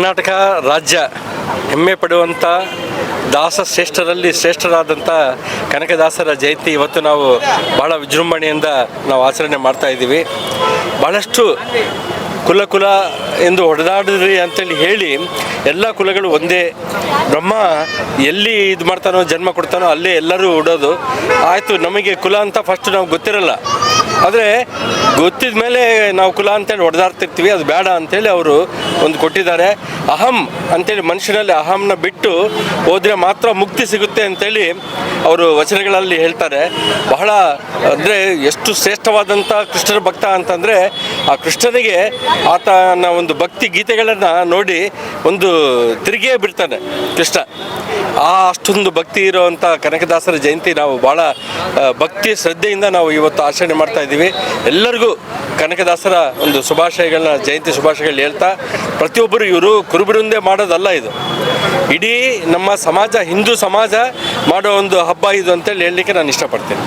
ಕರ್ನಾಟಕ ರಾಜ್ಯ ಹೆಮ್ಮೆ ಪಡುವಂಥ ದಾಸಶ್ರೇಷ್ಠರಲ್ಲಿ ಶ್ರೇಷ್ಠರಾದಂಥ ಕನಕದಾಸರ ಜಯಂತಿ ಇವತ್ತು ನಾವು ಬಹಳ ವಿಜೃಂಭಣೆಯಿಂದ ನಾವು ಆಚರಣೆ ಮಾಡ್ತಾ ಇದ್ದೀವಿ. ಭಾಳಷ್ಟು ಕುಲ ಎಂದು ಹೊಡೆದಾಡಿದ್ರಿ ಅಂತೇಳಿ ಹೇಳಿ ಎಲ್ಲ ಕುಲಗಳು ಒಂದೇ. ಬ್ರಹ್ಮ ಎಲ್ಲಿ ಇದು ಮಾಡ್ತಾನೋ ಜನ್ಮ ಕೊಡ್ತಾನೋ ಅಲ್ಲೇ ಎಲ್ಲರೂ ಉಡೋದು. ಆಯಿತು, ನಮಗೆ ಕುಲ ಅಂತ ಫಸ್ಟ್ ನಾವು ಗೊತ್ತಿರಲ್ಲ, ಆದರೆ ಗೊತ್ತಿದ ಮೇಲೆ ನಾವು ಕುಲ ಅಂತೇಳಿ ಹೊಡೆದಾಡ್ತಿರ್ತೀವಿ. ಅದು ಬೇಡ ಅಂಥೇಳಿ ಅವರು ಒಂದು ಕೊಟ್ಟಿದ್ದಾರೆ. ಅಹಂ ಅಂಥೇಳಿ ಮನುಷ್ಯನಲ್ಲಿ ಅಹಂನ ಬಿಟ್ಟು ಹೋದರೆ ಮಾತ್ರ ಮುಕ್ತಿ ಸಿಗುತ್ತೆ ಅಂಥೇಳಿ ಅವರು ವಚನಗಳಲ್ಲಿ ಹೇಳ್ತಾರೆ. ಬಹಳ ಅಂದರೆ ಎಷ್ಟು ಶ್ರೇಷ್ಠವಾದಂಥ ಕೃಷ್ಣನ ಭಕ್ತ ಅಂತಂದರೆ ಆ ಕೃಷ್ಣನಿಗೆ ಆತನ ಒಂದು ಭಕ್ತಿ ಗೀತೆಗಳನ್ನು ನೋಡಿ ಒಂದು ತಿರುಗಿಯೇ ಬಿಡ್ತಾನೆ ಕೃಷ್ಣ. ಅಷ್ಟೊಂದು ಭಕ್ತಿ ಇರುವಂಥ ಕನಕದಾಸರ ಜಯಂತಿ ನಾವು ಭಾಳ ಭಕ್ತಿ ಶ್ರದ್ಧೆಯಿಂದ ನಾವು ಇವತ್ತು ಆಚರಣೆ ಮಾಡ್ತಾ ಇದ್ದೀವಿ. ಎಲ್ಲರಿಗೂ ಕನಕದಾಸರ ಒಂದು ಶುಭಾಶಯಗಳನ್ನ, ಜಯಂತಿ ಶುಭಾಶಯಗಳು ಹೇಳ್ತಾ, ಪ್ರತಿಯೊಬ್ಬರು ಇವರು ಕುರುಬರಿಂದೇ ಮಾಡೋದಲ್ಲ, ಇದು ಇಡೀ ನಮ್ಮ ಸಮಾಜ, ಹಿಂದೂ ಸಮಾಜ ಮಾಡೋ ಒಂದು ಹಬ್ಬ ಇದು ಅಂತೇಳಿ ಹೇಳಲಿಕ್ಕೆ ನಾನು ಇಷ್ಟಪಡ್ತೀನಿ.